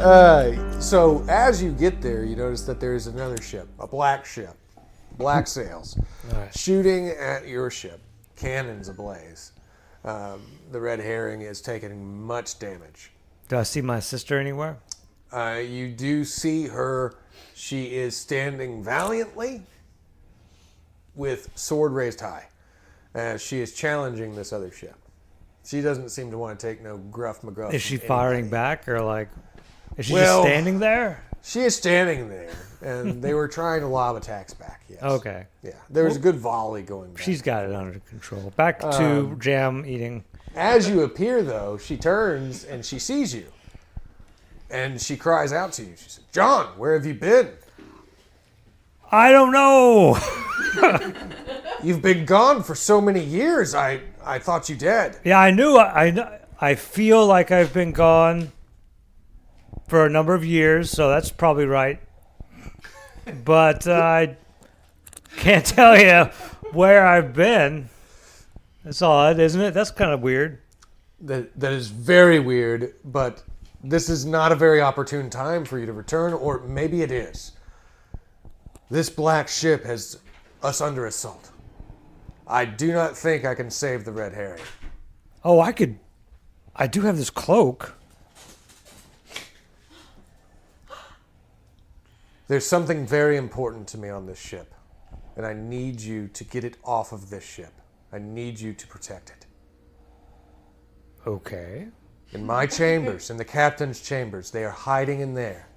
So as you get there, you notice that there is another ship, a black ship, black sails, Nice. shooting at your ship, cannons ablaze. The red herring is taking much damage. Do I see my sister anywhere? You do see her. She is standing valiantly with sword raised high. She is challenging this other ship. She doesn't seem to want to take no gruff McGruff. Is she from firing anybody. back or like? Is she Well, just standing there? She is standing there, and they were trying to lob attacks back. Yes. Okay. Yeah, there was a good volley going back. She's got it under control. Back to jam eating. As you appear, though, she turns and she sees you. And she cries out to you. She says, "John, where have you been? I don't know. You've been gone for so many years. I thought you dead." Yeah, I knew. I feel like I've been gone for a number of years, so that's probably right. But I can't tell you where I've been. That's odd, isn't it? That's kind of weird. That is very weird, but this is not a very opportune time for you to return, or maybe it is. This black ship has us under assault. I do not think I can save the red herring. Oh, I could. I do have this cloak. There's something very important to me on this ship, and I need you to get it off of this ship. I need you to protect it. Okay. In my chambers, in the captain's chambers, they are hiding in there.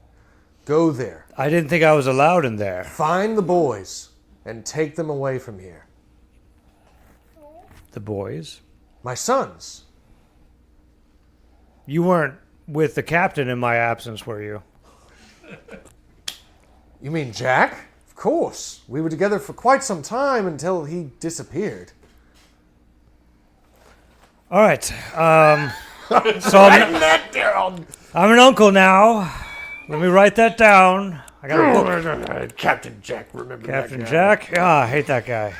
Go there. I didn't think I was allowed in there. Find the boys and take them away from here. The boys. My sons. You weren't with the captain in my absence, were you? You mean Jack? Of course. We were together for quite some time until he disappeared. All right. So I'm an uncle now. Let me write that down. I got a book. Captain Jack, remember Captain that guy? Jack? Ah, I hate that guy.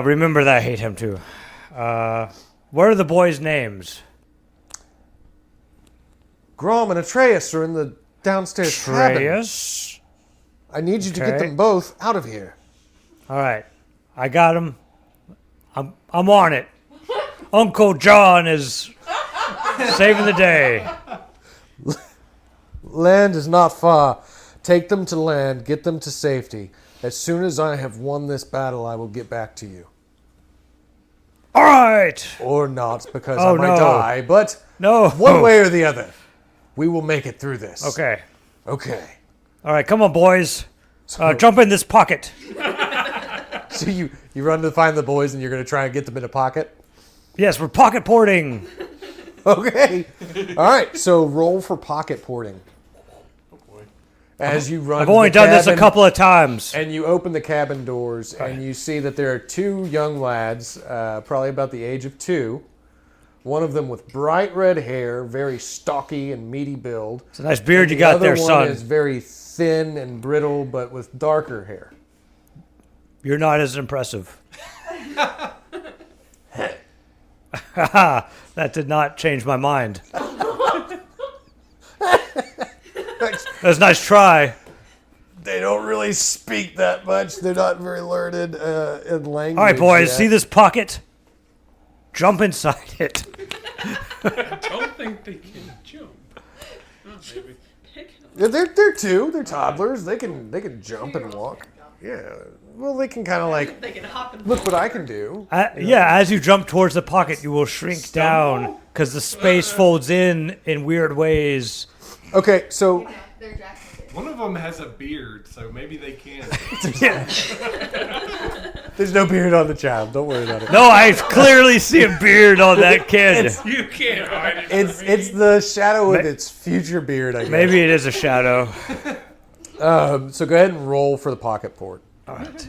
Remember that. I hate him too. What are the boys' names? Grom and Atreus are in the downstairs cabin. Atreus. I need you to get Okay. them both out of here. All right. I got him. I'm on it. Uncle John is saving the day. Land is not far. Take them to land. Get them to safety. As soon as I have won this battle, I will get back to you. All right. Or not, because Oh, I might no. die. But No. one way or the other, we will make it through this. Okay. Okay. All right. Come on, boys. Jump in this pocket. So you run to find the boys, and you're going to try and get them in a pocket? Yes, we're pocket porting. Okay. All right. So roll for pocket porting. As you run, I've only to the done this a cabin, couple of times. and you open the cabin doors, and you see that there are two young lads, probably about the age of 2. One of them with bright red hair, very stocky and meaty build. It's a nice beard you The got other there, one son. is very thin and brittle, but with darker hair. You're not as impressive. That did not change my mind. That's a nice try. They don't really speak that much. They're not very learned in language. All right, boys, yet. see this pocket? Jump inside it. I don't think they can jump. Oh, maybe. Yeah, they're 2. They're toddlers. They can jump and walk. Yeah. Well, they can kind of like They can hop and look what I can do. Yeah, as you jump towards the pocket, you will shrink down because the space folds in weird ways. Okay, so they're Jackson. One of them has a beard, so maybe they can. there's no beard on the child. Don't worry about it. No, I clearly see a beard on that kid. You can't hide it. It's the shadow of its future beard, I guess. Maybe it is a shadow. So go ahead and roll for the pocket port. All right.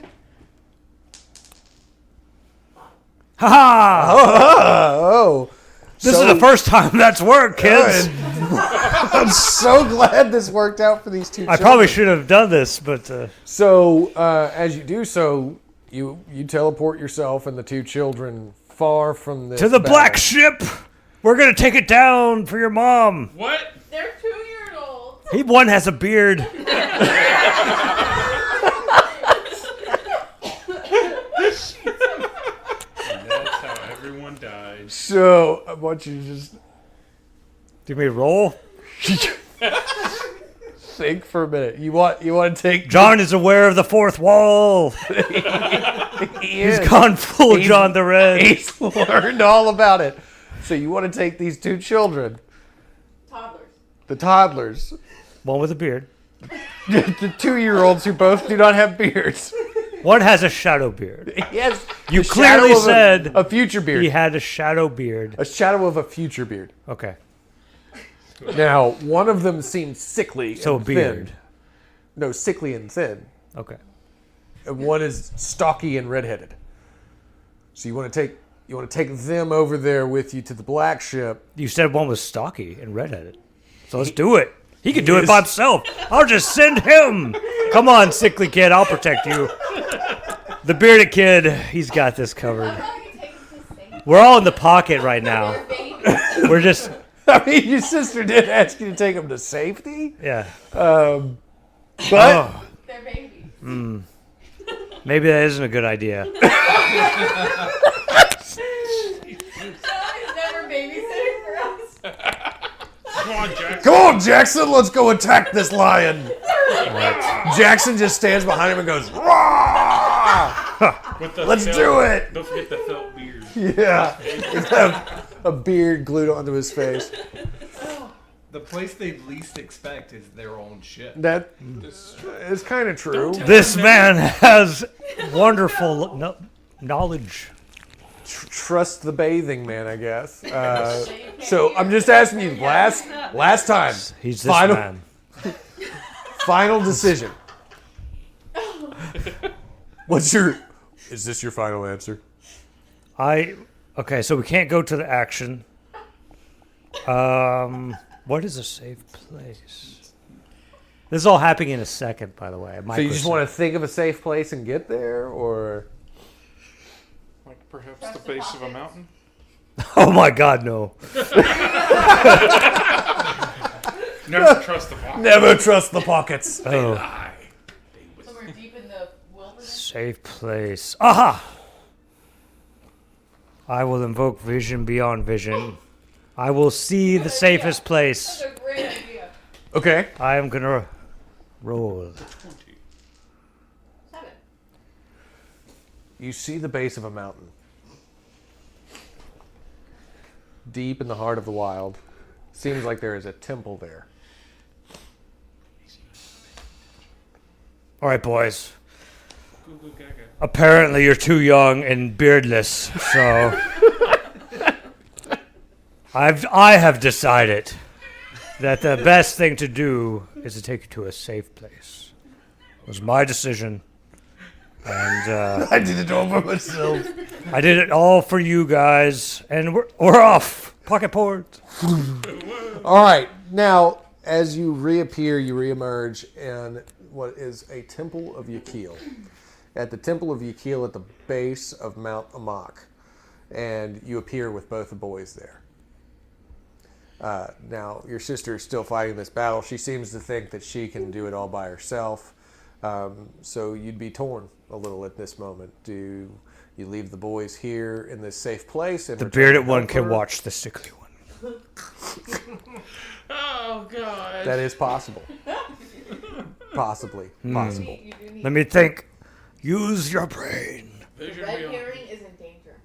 Ha-ha! Oh. This is the first time that's worked, kids. I'm so glad this worked out for these two I children. probably should have done this, but So, as you do so, you teleport yourself and the 2 children far from this to the battle. black ship. We're gonna take it down for your mom. What? They're 2-year-olds. One has a beard. And that's how everyone dies. So I want you to just Do me roll. think for a minute. You want to take John is aware of the fourth wall. He's gone full John the Red. He's learned all about it. So you want to take these two children, Toddlers. the toddlers, One with a beard. the 2-year-olds who both do not have beards. One has a shadow beard. Yes, You the clearly shadow of said a future beard. He had a shadow beard. A shadow of a future beard. Okay. Now, one of them seems sickly So and a beard. thin. No, sickly and thin. Okay. And one is stocky and redheaded. So you want to take them over there with you to the black ship. You said one was stocky and redheaded. So let's do it. He can do it is- by himself. I'll just send him. Come on, sickly kid. I'll protect you. The bearded kid, he's got this covered. We're all in the pocket right now. We're just, I mean, your sister did ask you to take them to safety, yeah. but Oh, They're babies. maybe that isn't a good idea. He's never babysitting for us. Come on, Jack. come on, Jackson, let's go attack this lion. Jackson just stands behind him and goes, "Rah!" With the Let's felt- do it. Don't forget the felt beard. Yeah, he's got a beard glued onto his face. The place they least expect is their own ship. That is kind of true. This man has wonderful knowledge. Trust the bathing man, I guess. So I'm just asking you, last time, He's this final, man. final decision. Is this your final answer? Okay, so we can't go to the action. What is a safe place? This is all happening in a second, by the way. So you just want to think of a safe place and get there, or Like perhaps the base of a mountain? Oh my God, no! Never trust the fox. never trust the pockets. Oh, Somewhere deep in the wilderness. safe place. Aha! I will invoke vision beyond vision. I will see the safest place. That's a great idea. Okay. I am gonna roll. 7. You see the base of a mountain. Deep in the heart of the wild. Seems like there is a temple there. All right, boys. Goo goo gaga. Apparently, you're too young and beardless, so I have decided that the best thing to do is to take you to a safe place. It was my decision, and I did it all by myself. I did it all for you guys. And we're off. Pocket port. All right. Now, as you reappear, you reemerge in what is a Temple of Yakil. At the Temple of Yakil at the base of Mount Amak. And you appear with both the boys there. Now, your sister is still fighting this battle. She seems to think that she can do it all by herself. So you'd be torn a little at this moment. Do you leave the boys here in this safe place? And The return bearded to one help can her? watch the sickly one. Oh God. That is possible. Possibly. Possible. You do need Let me think. Use your brain. Vision red beyond herring is in danger.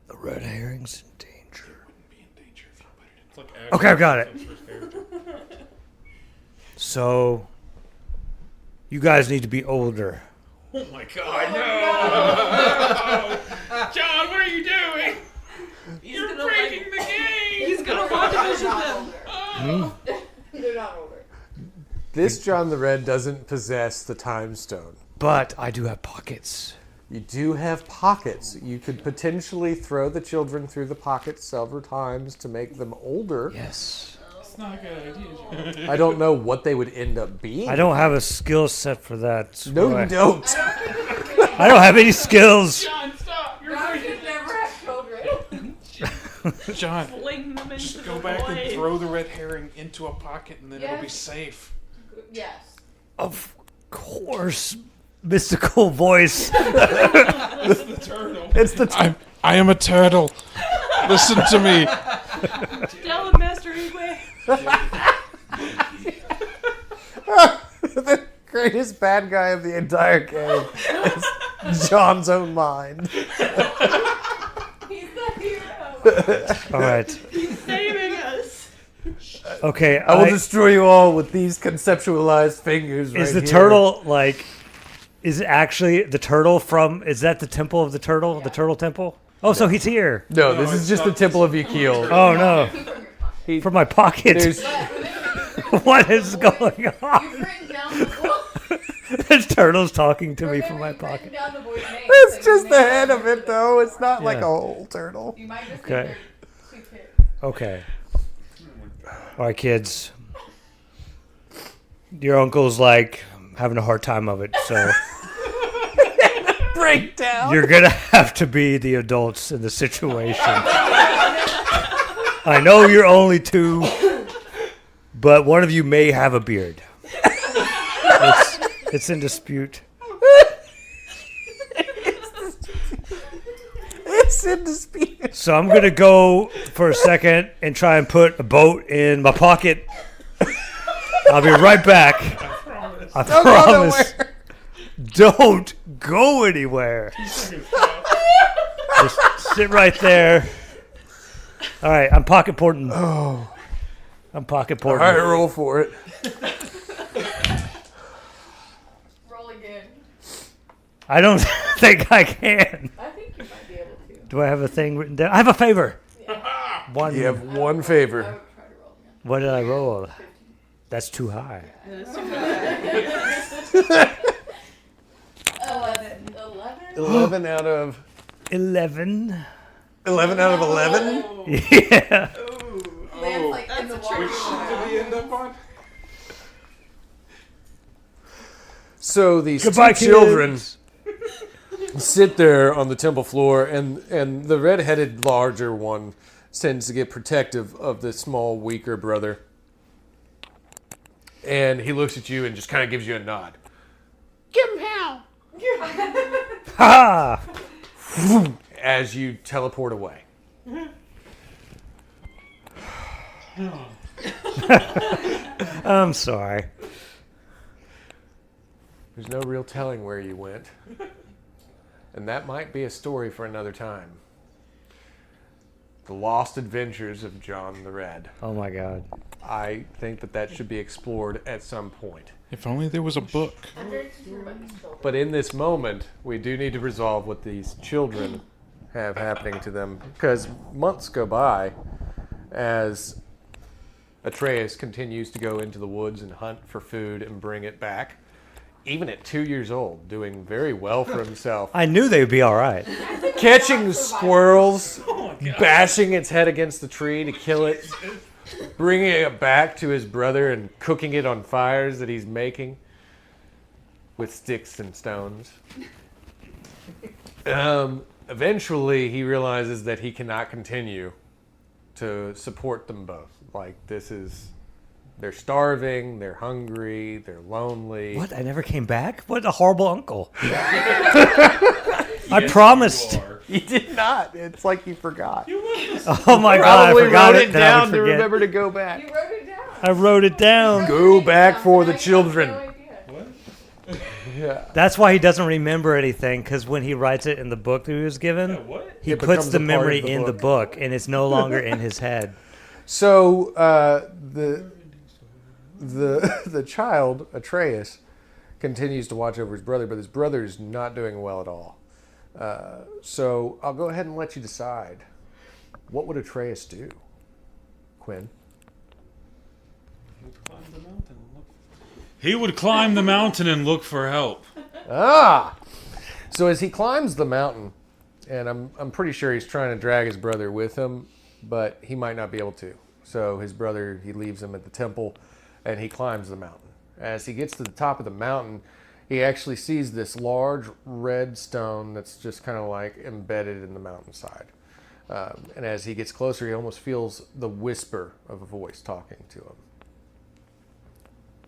The red herring's in danger. be in danger if you put it in. It's like Okay, I've got it. action. So, you guys need to be older. Oh my God, no! John, what are you doing? You're breaking the game! He's gonna want to vision them. Oh. They're not older. This John the Red doesn't possess the time stone. But I do have pockets. You do have pockets. You could potentially throw the children through the pockets several times to make them older. Yes. It's not a good idea, John. I don't know what they would end up being. I don't have a skill set for that. No, Why? you don't. I don't have any skills. John, stop! You're God breaking should never have children. John, Fling them into just the go back void. and throw the red herring into a pocket, and then it'll be Yes. safe. Yes. Of course, mystical voice. It's the turtle. It's the I am a turtle. Listen to me. Tell him, Master Igwe. the greatest bad guy of the entire game is John's own mind. He's the hero. All right. He's saving us. Okay. I will destroy you all with these conceptualized fingers. Is right the here. turtle like? Is it actually the turtle from? Is that the temple of the turtle? Yeah. The turtle temple? Oh, so he's here. No, No, this is it's just not- the Temple of Yukil. Oh no, Keep from your pocket. from my pocket. There's But remember, What is going on? you've written down the voice. This turtle's talking to me from my Remember, you've pocket. written down the voice name, it's so just you the may head not of remember it, the though. voice. It's not like a Yeah. whole turtle. You might just Okay. think they're two kids. Okay. All right, kids. Your uncle's like having a hard time of it, so Breakdown. you're gonna have to be the adults in the situation. I know you're only 2, but one of you may have a beard. It's in dispute. It's in dispute. So I'm gonna go for a second and try and put a boat in my pocket. I'll be right back. I Don't go promise. nowhere. Don't go anywhere. Just sit right there. All right, I'm pocket porting. Oh. I'm pocket All porting. right, roll for it. Roll again. I don't think I can. I think you might be able to. Do I have a thing written down? I have a favor. Yeah. One. You have one I favor. would try to roll again. What did I roll? That's too high. 11. 11 out of 11. 11 out of 11. Yeah. Lands like in the That's a water. trick Did he end up on? So these Goodbye, two children sit there on the temple floor, and the red-headed larger one tends to get protective of the small, weaker brother. And he looks at you and just kind of gives you a nod. Ha! As you teleport away. I'm sorry. There's no real telling where you went. And that might be a story for another time. The Lost Adventures of John the Red. Oh my God. I think that should be explored at some point. If only there was a book. I'm very concerned about these children. But in this moment, we do need to resolve what these children have happening to them. Because months go by as Atreus continues to go into the woods and hunt for food and bring it back. Even at 2 years old, doing very well for himself. I knew they would be all right. Catching squirrels, bashing its head against the tree to kill it, bringing it back to his brother and cooking it on fires that he's making with sticks and stones. Eventually, he realizes that he cannot continue to support them both. Like, they're starving, they're hungry, they're lonely. What? I never came back? What a horrible uncle. I promised. He did not. It's like he forgot. Oh my God, I Probably forgot wrote it. it Then I would down to forget. remember to go back. You wrote it down. I wrote it down. Go back for the I have children. no idea. Yeah. That's why he doesn't remember anything, because when he writes it in the book that he was given, What? he It puts becomes the a part memory of the in the book. book, and it's no longer in his head. So the child Atreus continues to watch over his brother, but his brother is not doing well at all. So I'll go ahead and let you decide. What would Atreus do, Quinn? He would climb the mountain and look for help. Ah! So as he climbs the mountain, and I'm pretty sure he's trying to drag his brother with him, but he might not be able to. So his brother, he leaves him at the temple, and he climbs the mountain. As he gets to the top of the mountain, he actually sees this large red stone that's just kind of like embedded in the mountainside. And as he gets closer, he almost feels the whisper of a voice talking to him.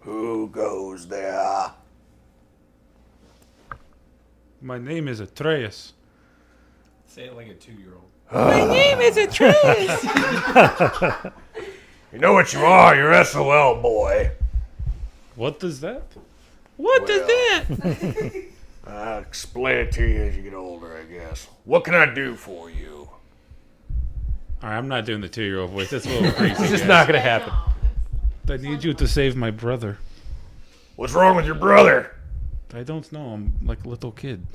Who goes there? My name is Atreus. Say it like a 2-year-old. My name is Atreus. You know what you are? You're SOL, boy. What does that? What does Well. that? I'll explain it to you as you get older, I guess. What can I do for you? All right, I'm not doing the 2-year-old voice. That's a little creepy. It's just guys. not going to happen. I need you to save my brother. What's wrong with your brother? I don't know. I'm like a little kid.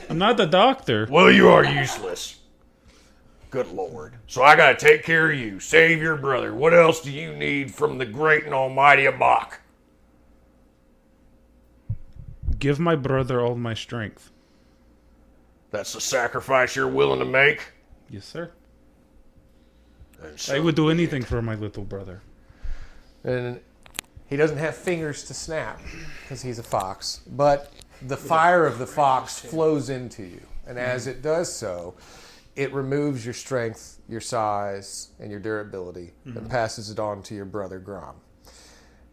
I'm not the doctor. Well, you are useless. Good Lord. So I gotta take care of you. Save your brother. What else do you need from the great and almighty Amok? Give my brother all my strength. That's the sacrifice you're willing to make? Yes, sir. And I so would do anything for my little brother. And he doesn't have fingers to snap because he's a fox, but the fire of the fox flows into you. And as it does so, it removes your strength, your size, and your durability and passes it on to your brother Grom.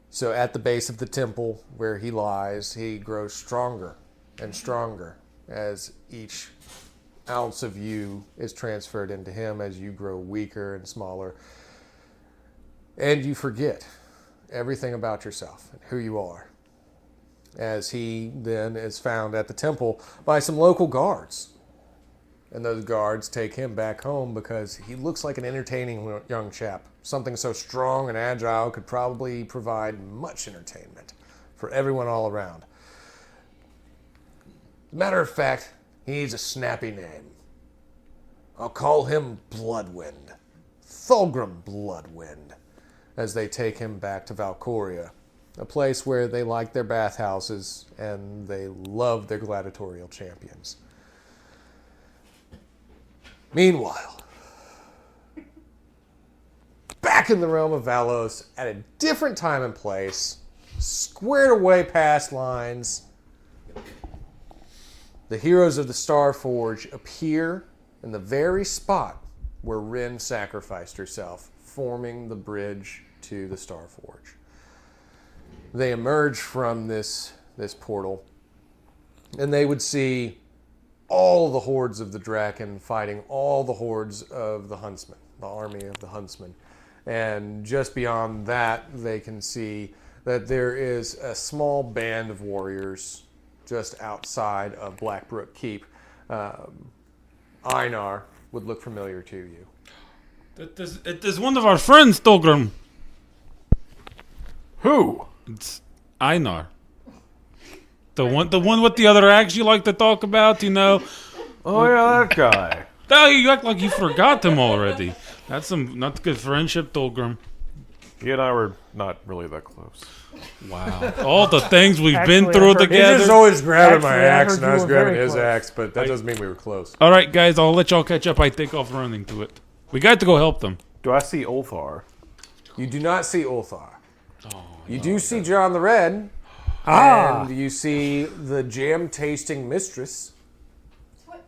So at the base of the temple where he lies, he grows stronger and stronger as each ounce of you is transferred into him as you grow weaker and smaller. And you forget everything about yourself and who you are. As he then is found at the temple by some local guards. And those guards take him back home because he looks like an entertaining young chap. Something so strong and agile could probably provide much entertainment for everyone all around. Matter of fact, he needs a snappy name. I'll call him Bloodwind. Thulgrim Bloodwind. As they take him back to Valcoria, a place where they like their bathhouses and they love their gladiatorial champions. Meanwhile, back in the realm of Valos, at a different time and place, squared away past lines, the heroes of the Starforge appear in the very spot where Rin sacrificed herself, forming the bridge to the Starforge. They emerge from this portal, and they would see all the hordes of the Draken fighting all the hordes of the Huntsmen, the army of the Huntsmen. And just beyond that, they can see that there is a small band of warriors just outside of Blackbrook Keep. Einar would look familiar to you. It is one of our friends, Thulgrim. Who? It's Einar. The one with the other axe you like to talk about, you know. Oh yeah, that guy. Oh, you act like you forgot him already. That's some not good friendship, Thulgrim. He and I were not really that close. Wow. All the things we've Actually, been through I've heard- He's just together. always grabbing my Actually, I axe, heard and I you was were grabbing very his close. axe, but that doesn't mean we were close. All right, guys, I'll let y'all catch up. I take off running to it. We got to go help them. Do I see Ulthar? You do not see Ulthar. You do see John the Red, Ah! and you see the jam-tasting mistress. What?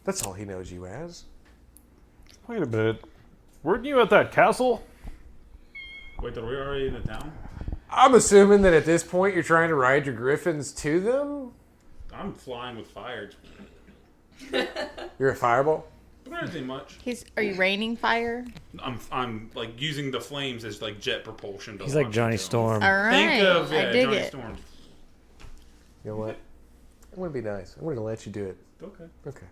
That's all he knows you as. Wait a minute. Weren't you at that castle? Wait, are we already in the town? I'm assuming that at this point you're trying to ride your griffins to them. I'm flying with fire. You're a fireball. Pretty much. Are you raining fire? I'm like using the flames as like jet propulsion. To He's like launch Johnny it down. Storm. All right. Think of I dig Johnny it. Storm. You know what? I'm gonna be nice. I'm gonna let you do it. Okay. Okay.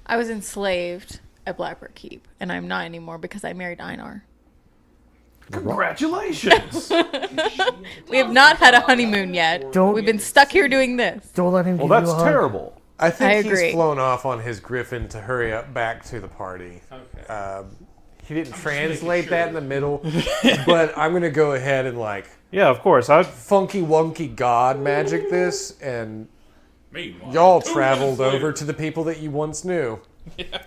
I was enslaved at Blackbrook Keep, and I'm not anymore because I married Einar. Congratulations! We have not had a honeymoon yet. Don't- We've been stuck here doing this. Don't let him well, give that's you a hug. terrible. I think I he's agree. flown off on his griffin to hurry up back to the party. Okay. He didn't translate that in the middle, but I'm gonna go ahead and like Yeah, of course. funky wonky god magic this, and Meanwhile, y'all 2 traveled minutes over later. to the people that you once knew.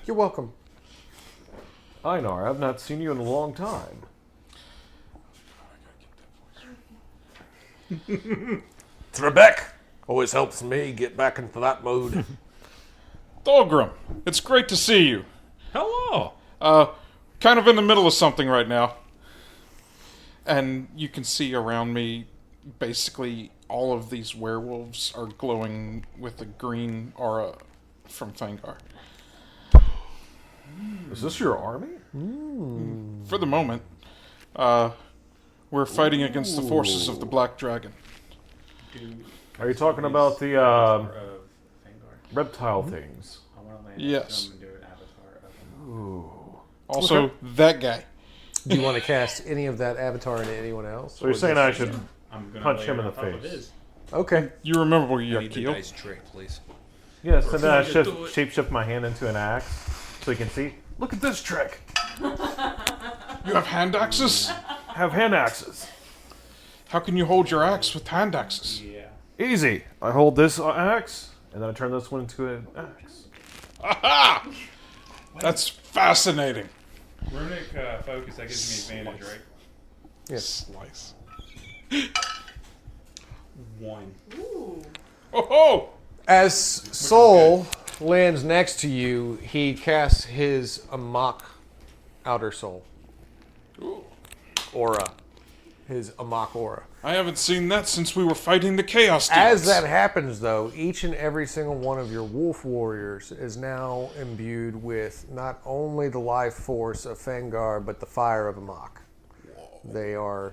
You're welcome. Einar, I've not seen you in a long time. Trebek always helps me get back into that mode. Thulgrim, it's great to see you. Hello. Kind of in the middle of something right now. And you can see around me, basically, all of these werewolves are glowing with a green aura from Fangar. Is this your army? For the moment, we're fighting against the forces of the Black Dragon. Are you talking about the reptile things? Yes. Also, that guy. Do you want to cast any of that avatar into anyone else? So you're saying I should punch him in the face? Okay. You remember where you I got need a killed? nice trick, please. Yes, and then I shape-shift my hand into an axe so you can see. Look at this trick. You have hand axes? Have hand axes. How can you hold your axe with hand axes? Easy. I hold this axe, and then I turn this one into an axe. Aha! That's fascinating. Runic focus, that gives me advantage, right? Yes. Slice. 1. Oh ho! As Soul lands next to you, he casts his Amok Outer Soul aura. His Amok aura. I haven't seen that since we were fighting the Chaos As Demons. that happens, though, each and every single one of your wolf warriors is now imbued with not only the life force of Fangar, but the fire of Amok. They are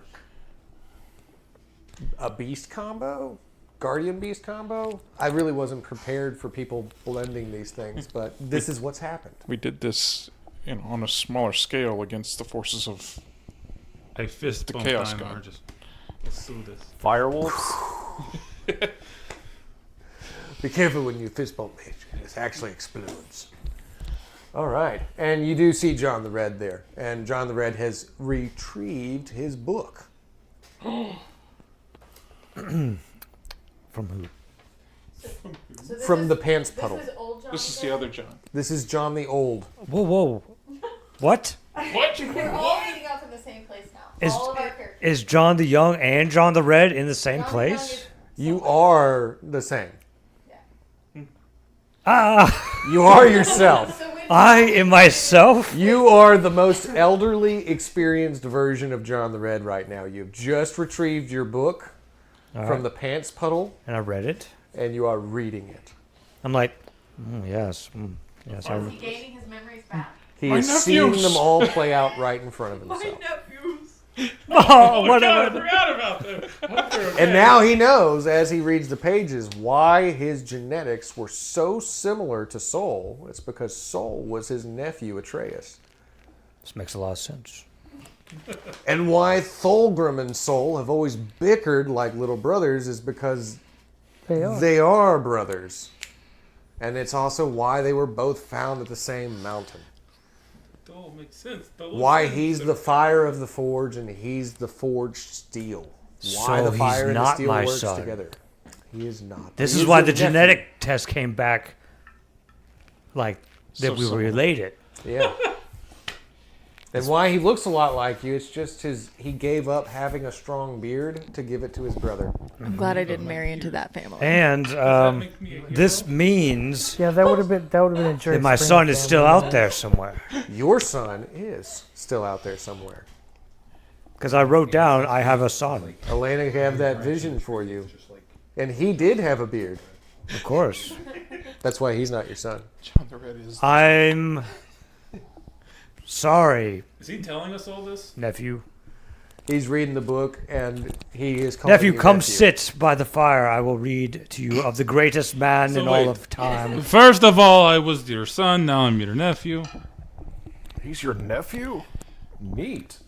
a beast combo? Guardian beast combo? I really wasn't prepared for people blending these things, but this is what's happened. We did this, on a smaller scale against the forces of A fist The bump Chaos time, God. or just let's do this. Firewolves? Be careful when you fist bump me. It actually explodes. All right. And you do see John the Red there. And John the Red has retrieved his book. From who? So this From is- the pants puddle. This is old John. This is the other John. This is John the Old. Whoa, whoa. What? What? We're all meeting up in the same place now. Is, all of our characters. is John the Young and John the Red in the same John the Young place? is You somewhere. are the same. Ah, You are yourself. So when I am myself? You are the most elderly, experienced version of John the Red right now. You've just retrieved your book from the pants puddle, And I read it. and you are reading it. I'm like, yes. Yes, I is he gaining his memories back? He My is seeing nephews. them all play out right in front of himself. nephews. Oh, I whatever. forgot about them. And now he knows, as he reads the pages, why his genetics were so similar to Soul. It's because Soul was his nephew, Atreus. This makes a lot of sense. And why Thulgrim and Soul have always bickered like little brothers is because they are brothers. And it's also why they were both found at the same mountain. It all makes sense. Why he's the fire of the forge and he's the forged steel. Why So the fire he's and the not steel my works son. together. He is not. This He is why your the nephew. genetic test came back like that So we were similar. related. Yeah. And why he looks a lot like you, it's just he gave up having a strong beard to give it to his brother. I'm glad I didn't marry into that family. And this means Yeah, that would have been a Jerry that my Springer son is family. still out there somewhere. Your son is still out there somewhere. Because I wrote down I have a son. Elena have that vision for you. And he did have a beard. Of course. That's why he's not your son. John the Red is. I'm sorry, Is he telling us all this? nephew. He's reading the book and he is calling Nephew, you come nephew. sit by the fire. I will read to you of the greatest man So in wait. all of time. First of all, I was your son. Now I'm your nephew. He's your nephew? Neat.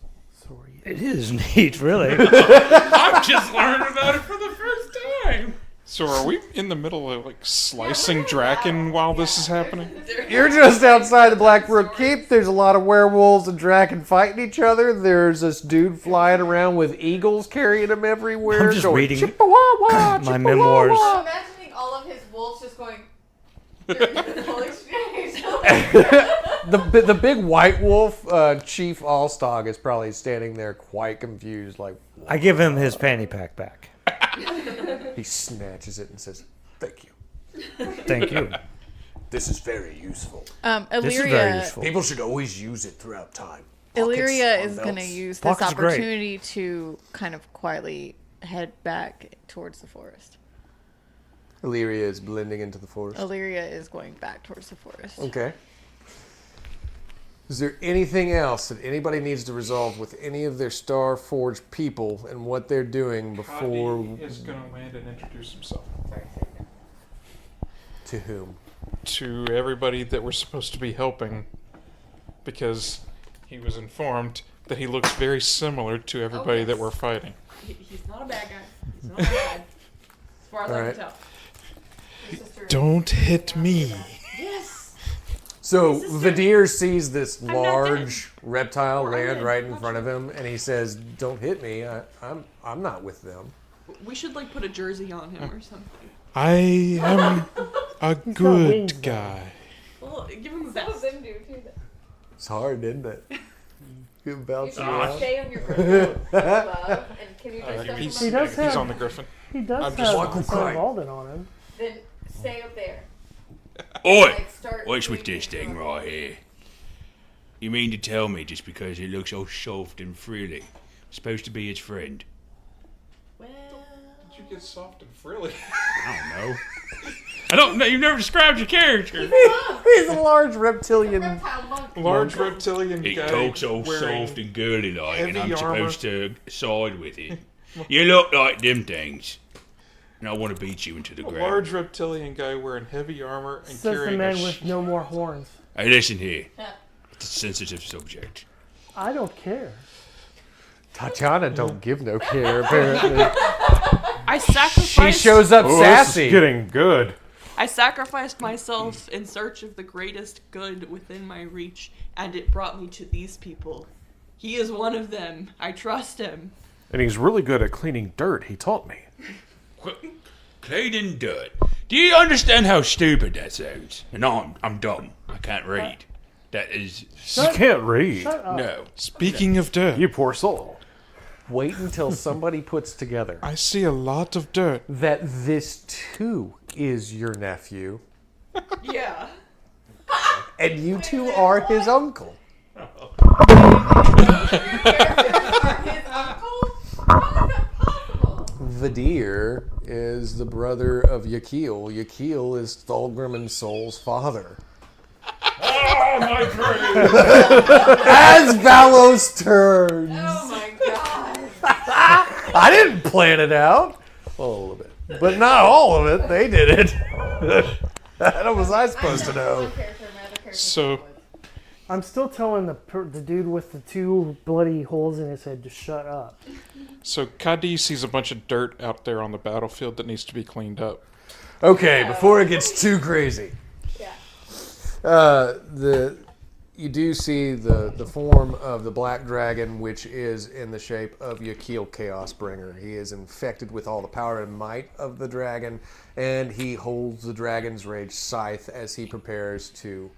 It is neat, really. I'm just learning about it for the first time. So are we in the middle of slicing Draken while this is happening? You're just outside the Blackbrook Keep. There's a lot of werewolves and draken fighting each other. There's this dude flying around with eagles carrying him everywhere. I'm just going, reading "Chippewa, my memoirs. I'm imagining all of his wolves just going. The whole experience. The big white wolf, Chief Allstog, is probably standing there quite confused. Like I give him his fanny pack back. he snatches it and says, "Thank you." Thank you. This is very useful. This is very Illyria, useful. People should always use it throughout time. Illyria Pockets is on going to belts. use this Pockets are great. opportunity to kind of quietly head back towards the forest. Illyria is blending into the forest. Illyria is going back towards the forest. Okay. Is there anything else that anybody needs to resolve with any of their Starforge people and what they're doing before... Hadi is going to land and introduce himself To whom? to everybody that we're supposed to be helping, because he was informed that he looks very similar to everybody that we're fighting. He's not a bad guy. He's not bad. As far as I Alright. can tell. His sister- Don't hit me. Yes. So Sister. Vadir sees this not large reptile Or I'm land dead. right in Not front of sure. him, and he says, "Don't hit me. I'm not with them." We should like put a jersey on him or something. I am a wings, good though. guy. Well, give him a Some of vest. them do too. It's hard, isn't it? You You bounce should around. stay on your griffin above, and can you do stuff He's, from He does up have- he's on the griffin. He does I'm just have walking some quiet. Walden on him. Then stay up there. Oi! Like start. What's with doing this things thing from right here? You mean to tell me just because it looks all soft and frilly, I'm supposed to be its friend? Well, Did you get soft and frilly? I don't know. I don't know. You've never described your character. He's a large reptilian. Reptile monkey. Large reptilian It guy talks all wearing soft and girly like, and heavy I'm armor. supposed to side with it. You look like them things, and I want to beat you into the a ground. large reptilian guy wearing heavy armor and Says the carrying man a with no more horns. Hey, listen here. It's a sensitive subject. I don't care. Tatiana don't give no care, apparently. I She sacrificed. shows up Oh, this sassy. is getting good. I sacrificed myself in search of the greatest good within my reach, and it brought me to these people. He is one of them. I trust him. And he's really good at cleaning dirt, he taught me. Cleaning dirt. Do you understand how stupid that sounds? And I'm dumb. I can't read. That is You can't read. Shut up. no. Speaking of dirt, You poor soul. Wait until somebody puts together I see a lot of dirt. that this too is your nephew, Yeah. and you two are his uncle. Your characters are his uncle? How is that possible? Vadir is the brother of Yakil. Yakil is Thulgrim and Sol's father. Oh, my dream! As Valos turns. Oh my god. I didn't plan it out. Well, a little bit. But not all of it. They did it. How was I supposed to know? One character, my other character So- I'm still telling the dude with the 2 bloody holes in his head to shut up. So Kadi sees a bunch of dirt out there on the battlefield that needs to be cleaned up. Okay, before it gets too crazy. Yeah. You do see the form of the black dragon, which is in the shape of Yakil Chaosbringer. He is infected with all the power and might of the dragon, and he holds the dragon's rage scythe as he prepares to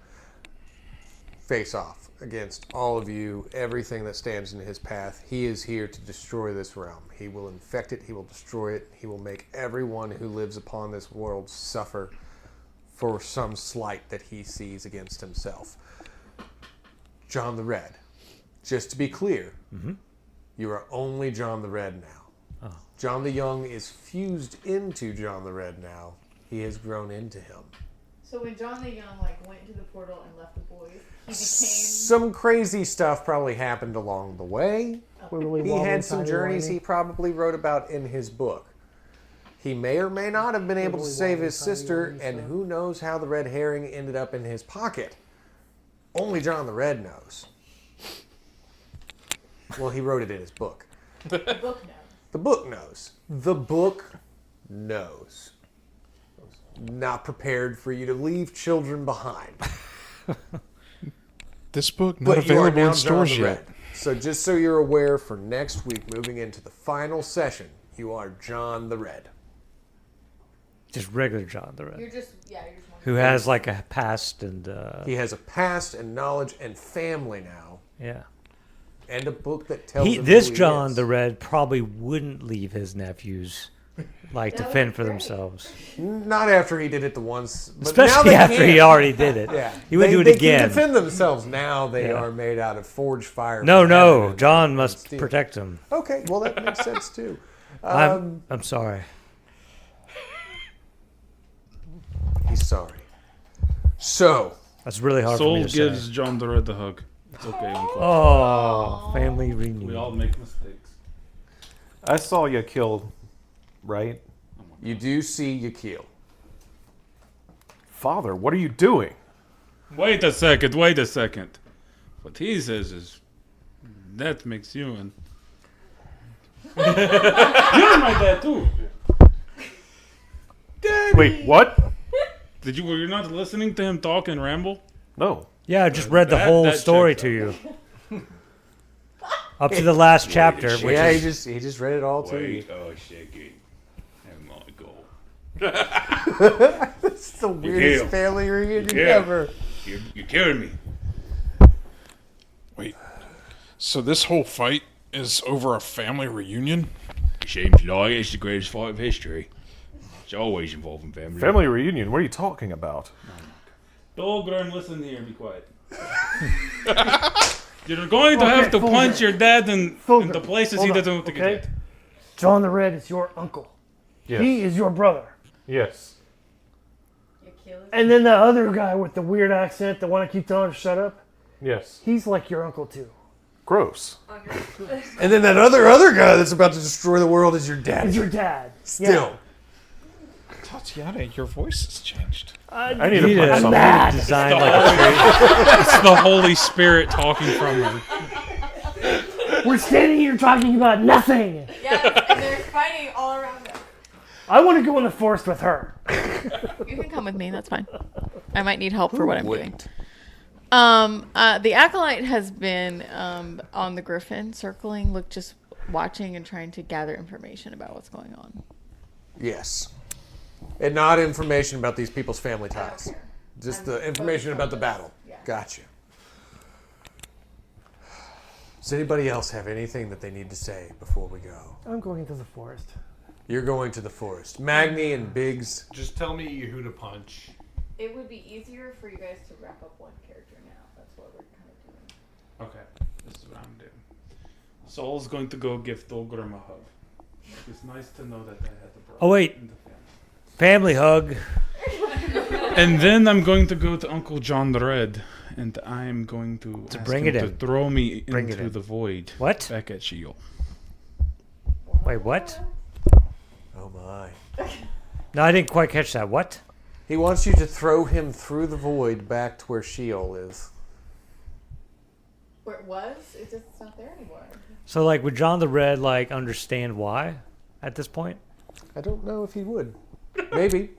face off against all of you, everything that stands in his path. He is here to destroy this realm. He will infect it, he will destroy it, he will make everyone who lives upon this world suffer for some slight that he sees against himself. John the Red. Just to be clear, you are only John the Red now. John the Young is fused into John the Red now. He has grown into him. So when John the Young went into the portal and left the boys, he became. Some crazy stuff probably happened along the way. Wibbly He wobbly, had some timey journeys wimey. he probably wrote about in his book. He may or may not have been able to Wibbly save wobbly, his timey sister, wimey and stuff. who knows how the red herring ended up in his pocket. Only John the Red knows. Well, he wrote it in his book. The book knows. The book knows. The book knows. Not prepared for you to leave children behind. This book not But you are available now in John stores the yet. Red. So just so you're aware, for next week, moving into the final session, you are John the Red. Just regular John the Red. You're just one. Who has like a past and He has a past and knowledge and family now, yeah. and a book that tells him This who he John is. the Red probably wouldn't leave his nephews like to fend for themselves. Not after he did it the once. But now Especially they after he can. already did it. Yeah. He would do it They again. can defend themselves. Now they Yeah. are made out of forged fire. No, from no. heaven John and must steel. protect him. Okay, well that makes sense too. I'm sorry. He's sorry. So, That's really hard for Soul me to gives say. John the Red the hug. It's okay, Uncle. Oh, family We reunion. all make mistakes. I saw you killed, right? you do see Yakil. Father, what are you doing? Wait a second. What he says is that makes you and you're my dad too. Wait, what? Were you not listening to him talk and ramble? No. Yeah, I just read the That- whole that story checks to you. Up to the last chapter, which Yeah, is he just read it all to you. Wait a second. Am I go? It's the weirdest Yakil. family reunion Yakil. ever. You're killing me. Wait. So this whole fight is over a family reunion? It seems like it's the greatest fight of history. It's always involving family. Family reunion, what are you talking about? Dolgren, listen here, be quiet. You're going to have to punch your dad in the places he Hold on, doesn't want to okay? get. John the Red is your uncle. Yes. He is your brother. Yes. And then the other guy with the weird accent, the one I keep telling to shut up, Yes. he's like your uncle too. Gross. And then that other guy that's about to destroy the world is your dad. He's your dad. Still. Tatiana, your voice has changed. I need to punch I'm something. mad. Designed like a tree. It's the Holy Spirit talking from him. We're standing here talking about nothing. Yes, and they're fighting all around us. I want to go in the forest with her. You can come with me. That's fine. I might need help for what I'm doing. The acolyte has been on the griffin, circling, just watching and trying to gather information about what's going on. Yes. And not information about these people's family ties. Just the information about the battle. Gotcha. Does anybody else have anything that they need to say before we go? I'm going into the forest. You're going to the forest. Magni and Biggs. Just tell me who to punch. It would be easier for you guys to wrap up one character now. That's what we're kind of doing. Okay, this is what I'm doing. Saul's going to go give Dolgrim a hug. It's nice to know that I had the brother. Oh, wait. in the family. Family hug. And then I'm going to go to Uncle John the Red, and I'm going to ask bring him it to in. throw me Bring it into in. the void. What? Back at Sheol. Wait, what? Oh my. No, I didn't quite catch that. What? He wants you to throw him through the void back to where Sheol is. Where it was? It's not there anymore. So, like, would John the Red, understand why at this point? I don't know if he would. Maybe.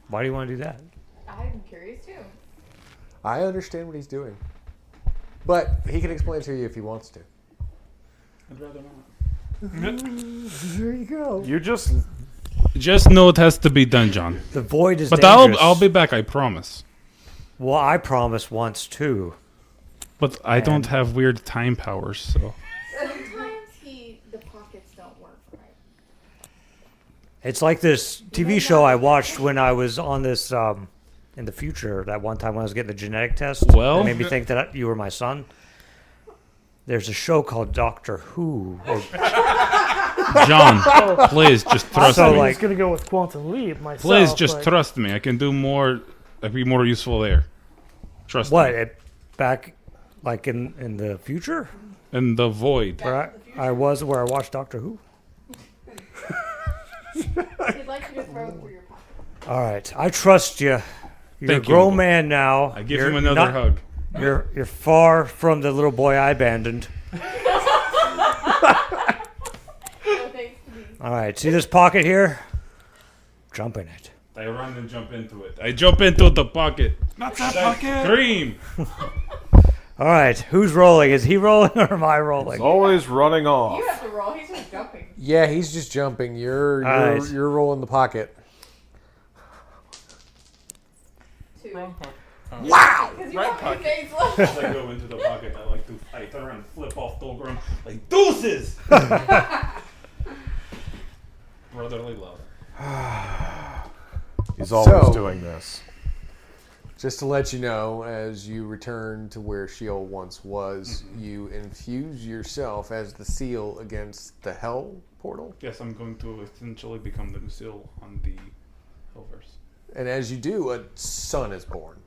Why do you want to do that? I'm curious too. I understand what he's doing. But he can explain to you if he wants to. I'd rather not. There you go. You just Just know it has to be done, John. The void is But dangerous. I'll be back, I promise. Well, I promised once, too. But I don't have weird time powers, so. Sometimes the pockets don't work right. It's like this TV show I watched when I was on this, in the future, that one time when I was getting the genetic test. Well- It made me think that you were my son. There's a show called Doctor Who. John, please just trust So, me. I was going to go with Quantum Leap myself. Please just but trust me. I can do more. I'd be more useful there. Trust What? me. Back, in the future? In the void. Where I was, where I watched Doctor Who? He'd like you to throw it through your pocket. All right. I trust you. You're Thank a you, grown Uncle. man now. I give You're him another not- hug. You're far from the little boy I abandoned. No thanks to me. All right. See this pocket here? Jump in it. I run and jump into it. I jump into the pocket. Not that pocket. Scream. All right. Who's rolling? Is he rolling or am I rolling? always running off. You have to roll. He's just jumping. Yeah, he's just jumping. You're Alright. you're rolling the pocket. 2. Wow! Because you have 2 days left. As I go into the pocket, I turn around and flip off Dolgrim like deuces. brotherly love. He's always So- doing this. Just to let you know, as you return to where Sheol once was, you infuse yourself as the seal against the Hell portal. Yes, I'm going to essentially become the seal on the Hellverse. And as you do, a son is born.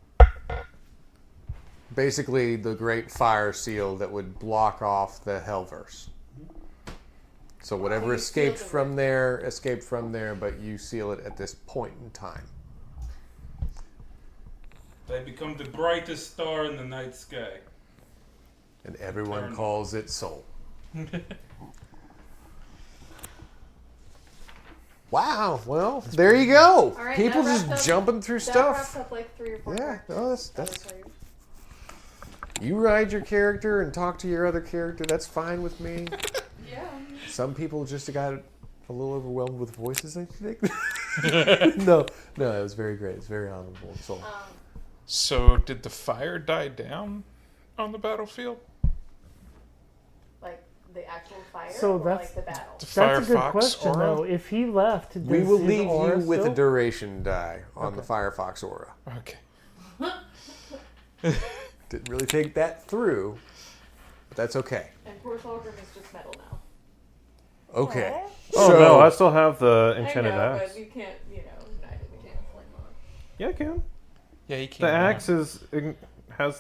Basically, the great fire seal that would block off the Hellverse. So whatever you escaped sealed from there, but you seal it at this point in time. They become the brightest star in the night sky. And everyone Turn. calls it Soul. Wow, well, there you go. All right, People that just wraps up- jumping through That wraps stuff. up like 3 or 4 Yeah, characters. no, that's you ride your character and talk to your other character. That's fine with me. Yeah. Some people just got a little overwhelmed with voices, I think. no, it was very great. It's very honorable. So, So, did the fire die down on the battlefield? Like the actual fire So or that's- like the battle? The That's a good Firefox question, aura? though. If he left, does we will his leave aura you with a still? duration die on the Firefox aura. Okay. Didn't really think that through, but that's okay. And poor Solgrim is just metal now. Okay. Oh So- no, I still have the I enchanted know, axe. but you can't, we can't flame on. Yeah, I can. Yeah, you can't. The axe has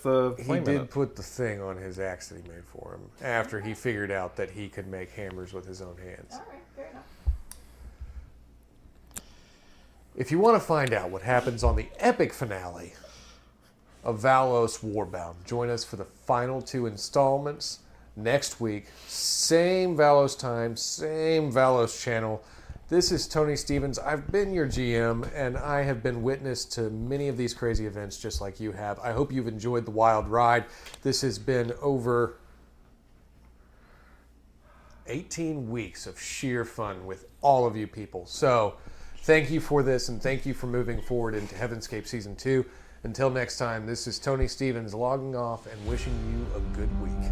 the He flame in did it. put the thing on his axe that he made for him after he figured out that he could make hammers with his own hands. All right, fair enough. If you want to find out what happens on the epic finale of Valos Warbound, join us for the final 2 installments next week. Same Valos time, same Valos channel. This is Tony Stevens. I've been your GM, and I have been witness to many of these crazy events just like you have. I hope you've enjoyed the wild ride. This has been over 18 weeks of sheer fun with all of you people. So thank you for this, and thank you for moving forward into Heavenscape Season 2. Until next time, this is Tony Stevens logging off and wishing you a good week.